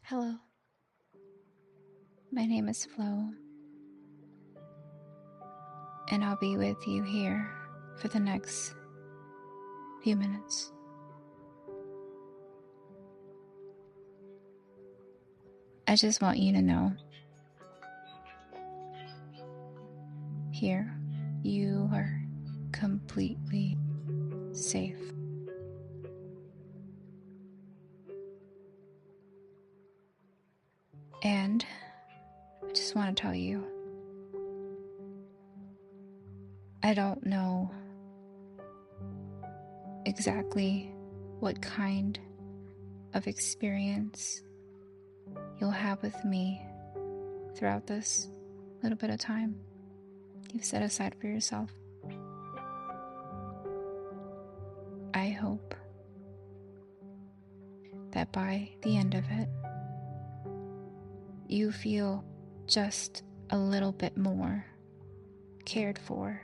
Hello, my name is Flo, and I'll be with you here for the next few minutes. I just want you to know here you are completely safe. And I just want to tell you, I don't know exactly what kind of experience you'll have with me throughout this little bit of time you've set aside for yourself. I hope that by the end of it, you feel just a little bit more cared for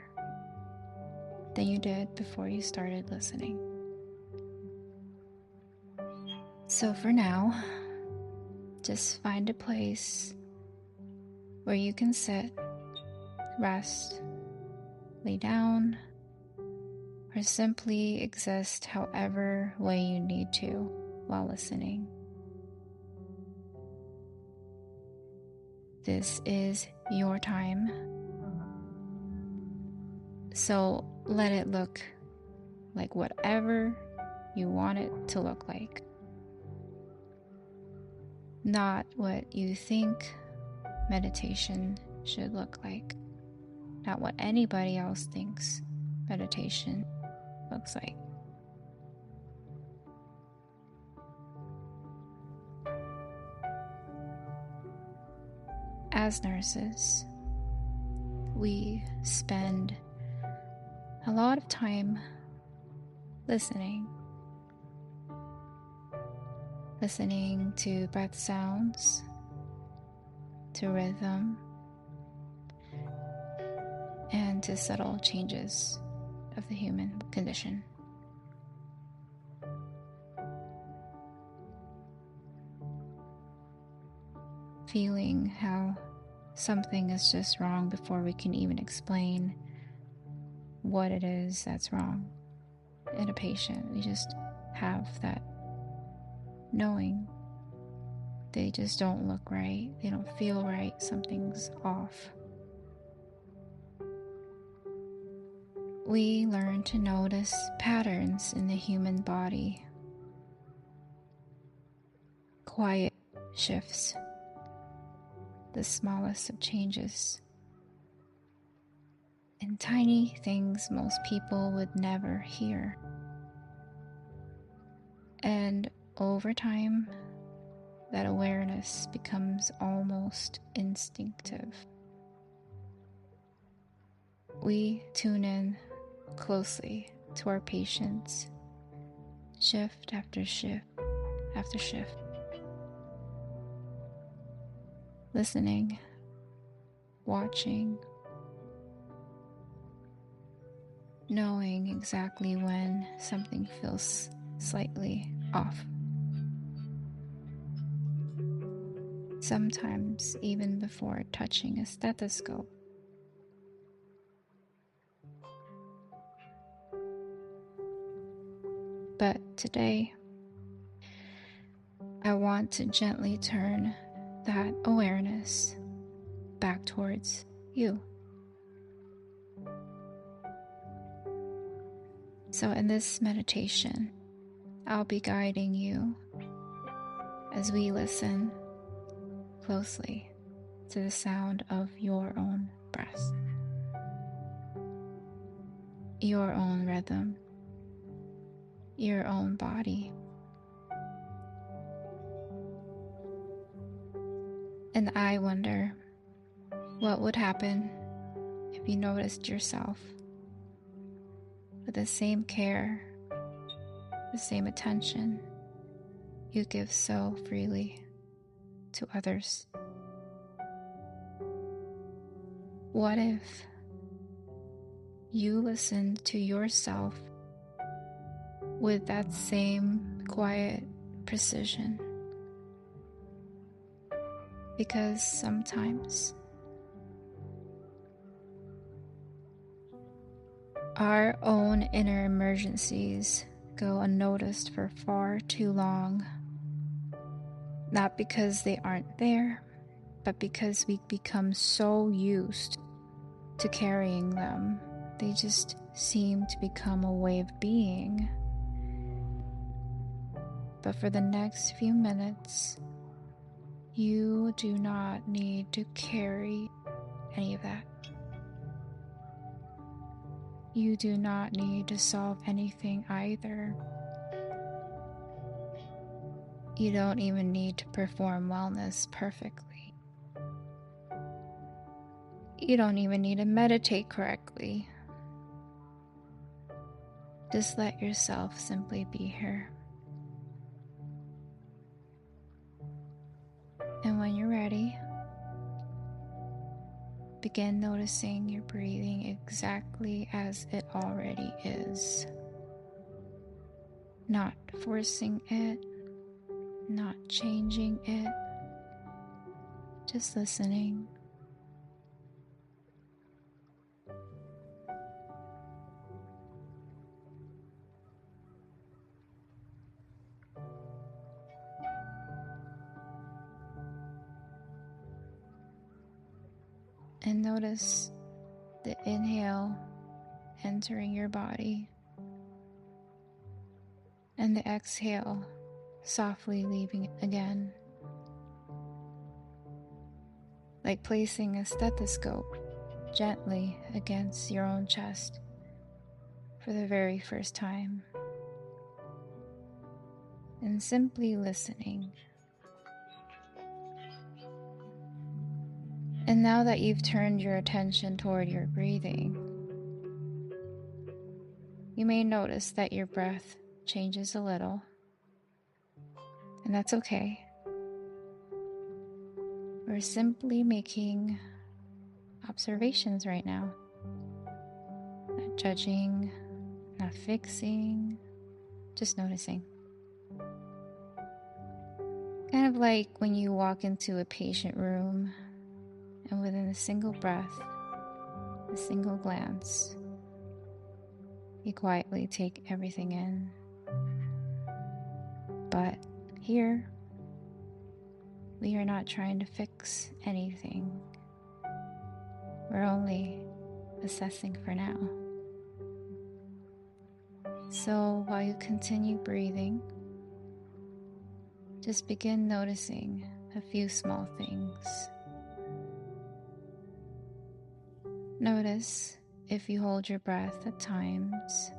than you did before you started listening. So for now, just find a place where you can sit, rest, lay down, or simply exist however way you need to while listening. This is your time, so let it look like whatever you want it to look like. Not what you think meditation should look like. Not what anybody else thinks meditation looks like. As nurses, we spend a lot of time listening to breath sounds, to rhythm, and to subtle changes of the human condition. Feeling how something is just wrong before we can even explain what it is that's wrong in a patient. We just have that knowing they just don't look right, they don't feel right, something's off. We learn to notice patterns in the human body, quiet shifts, the smallest of changes, and tiny things most people would never hear. And over time, that awareness becomes almost instinctive. We tune in closely to our patients, shift after shift after shift, listening, watching, knowing exactly when something feels slightly off. Sometimes even before touching a stethoscope. But today, I want to gently turn that awareness back towards you. So in this meditation, I'll be guiding you as we listen closely to the sound of your own breath, your own rhythm, your own body. And I wonder what would happen if you noticed yourself with the same care, the same attention you give so freely to others. What if you listened to yourself with that same quiet precision? because sometimes our own inner emergencies go unnoticed for far too long, not because they aren't there, but because we become so used to carrying them. They just seem to become a way of being. But for the next few minutes, you do not need to carry any of that. You do not need to solve anything either. You don't even need to perform wellness perfectly. You don't even need to meditate correctly. Just let yourself simply be here. And when you're ready, begin noticing your breathing exactly as it already is. Not forcing it, not changing it, just listening. And notice the inhale entering your body and the exhale softly leaving again. Like placing a stethoscope gently against your own chest for the very first time. And simply listening. And now that you've turned your attention toward your breathing, you may notice that your breath changes a little, and that's okay. We're simply making observations right now, not judging, not fixing, just noticing. Kind of like when you walk into a patient room and within a single breath, a single glance, you quietly take everything in. But here, we are not trying to fix anything. We're only assessing for now. So while you continue breathing, just begin noticing a few small things. Notice if you hold your breath at times.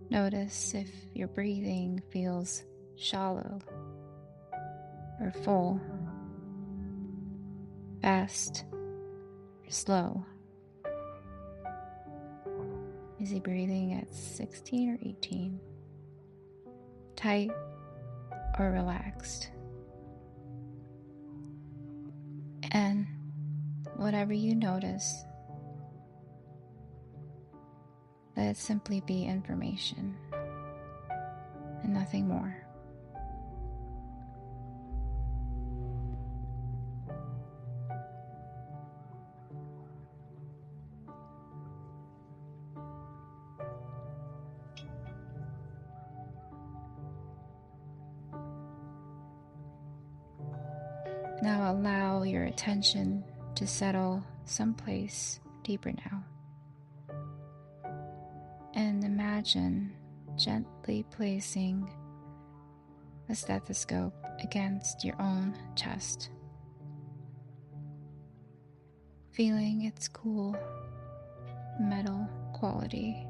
Notice if your breathing feels shallow or full, fast or slow. Is he breathing at 16 or 18? Tight or relaxed? And whatever you notice, let it simply be information and nothing more. Now allow your attention to settle someplace deeper now. And imagine gently placing a stethoscope against your own chest. Feeling its cool metal quality.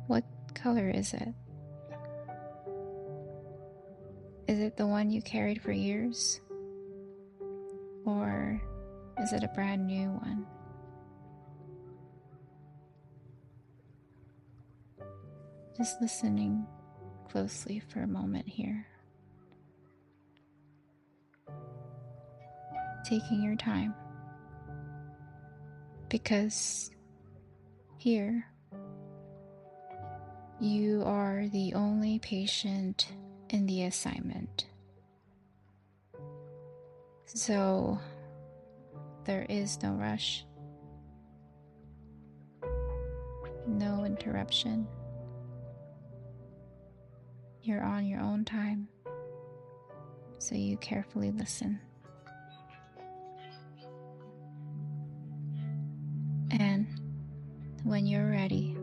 What color is it? Is it the one you carried for years? Or is it a brand new one? Just listening closely for a moment here. Taking your time. Because here, you are the only patient in the assignment. So there is no rush, no interruption. You're on your own time, so you carefully listen. And when you're ready,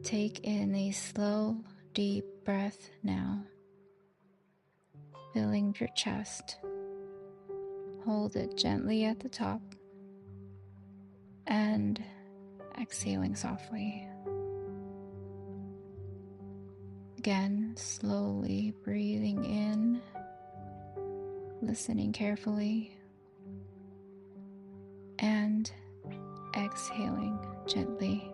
take in a slow, deep breath now, filling your chest. Hold it gently at the top and exhaling softly. Again, slowly breathing in, listening carefully, and exhaling gently.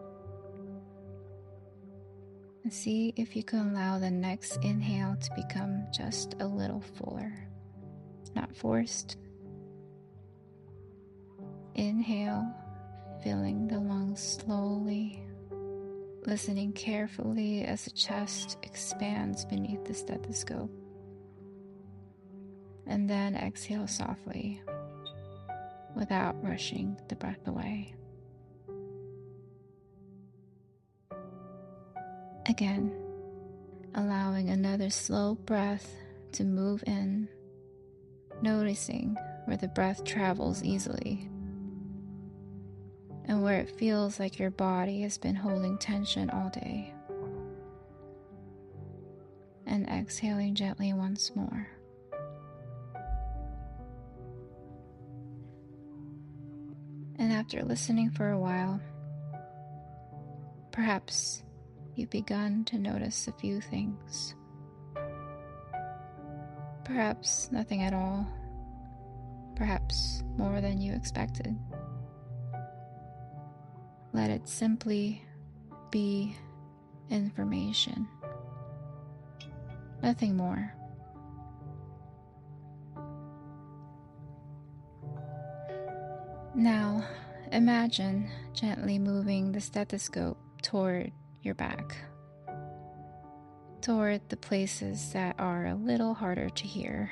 And see if you can allow the next inhale to become just a little fuller, not forced. Inhale, filling the lungs slowly, listening carefully as the chest expands beneath the stethoscope. And then exhale softly, without rushing the breath away. Again, allowing another slow breath to move in, noticing where the breath travels easily and where it feels like your body has been holding tension all day. And exhaling gently once more. And after listening for a while, perhaps you've begun to notice a few things. Perhaps nothing at all. Perhaps more than you expected. Let it simply be information. Nothing more. Now, imagine gently moving the stethoscope toward your back, toward the places that are a little harder to hear,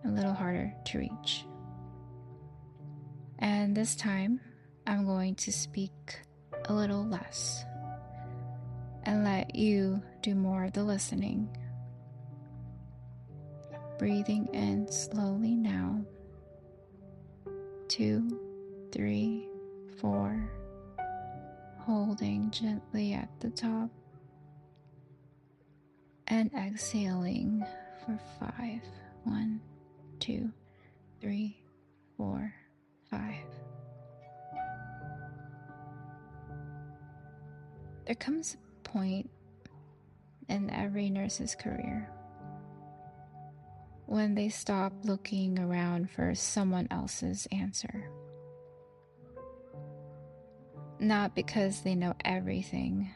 a little harder to reach. And this time, I'm going to speak a little less and let you do more of the listening. Breathing in slowly now. 2, 3, 4. Holding gently at the top. And exhaling for 5. 1, 2, 3, 4, 5. There comes a point in every nurse's career when they stop looking around for someone else's answer. Not because they know everything,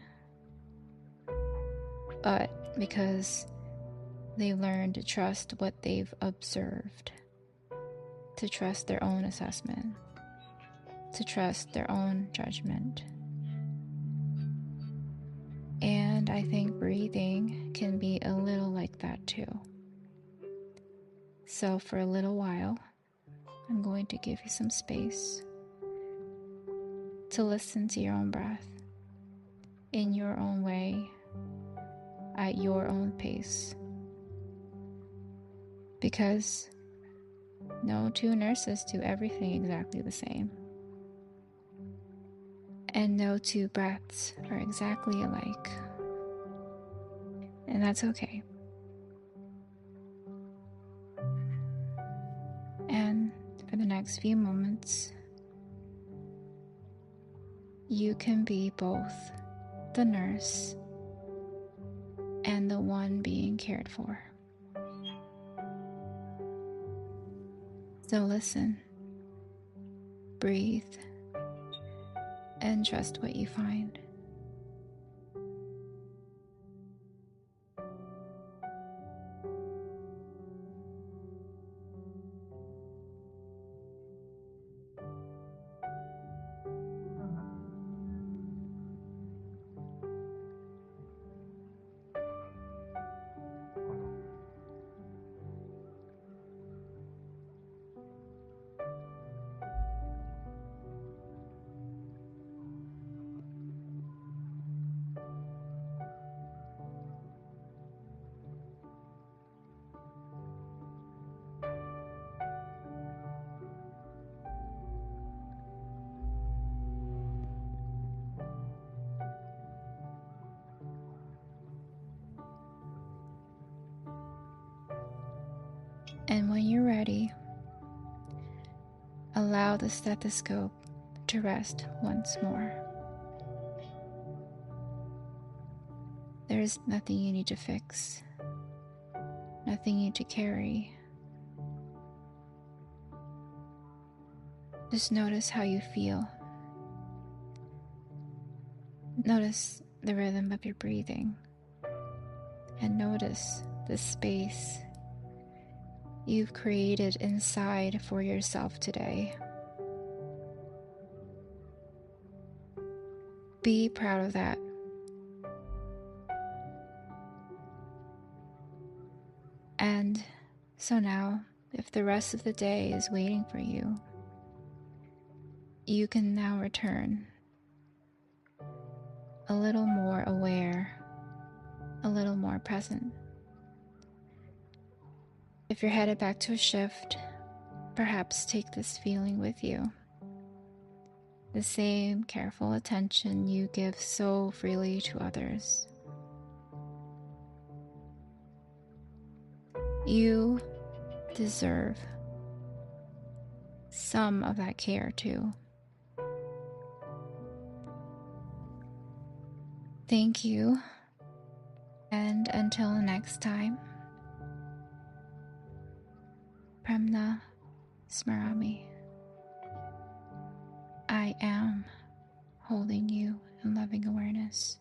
but because they learn to trust what they've observed, to trust their own assessment, to trust their own judgment. And I think breathing can be a little like that too. So for a little while, I'm going to give you some space to listen to your own breath in your own way, at your own pace. Because no two nurses do everything exactly the same. And no two breaths are exactly alike. And that's okay. And for the next few moments, you can be both the nurse and the one being cared for. So listen, breathe, and trust what you find. And when you're ready, allow the stethoscope to rest once more. There's nothing you need to fix, nothing you need to carry. Just notice how you feel. Notice the rhythm of your breathing, and notice the space you've created inside for yourself today. Be proud of that. And so now, if the rest of the day is waiting for you, you can now return a little more aware, a little more present. If you're headed back to a shift, perhaps take this feeling with you. The same careful attention you give so freely to others. You deserve some of that care too. Thank you, and until next time, Premna Smarami. I am holding you in loving awareness.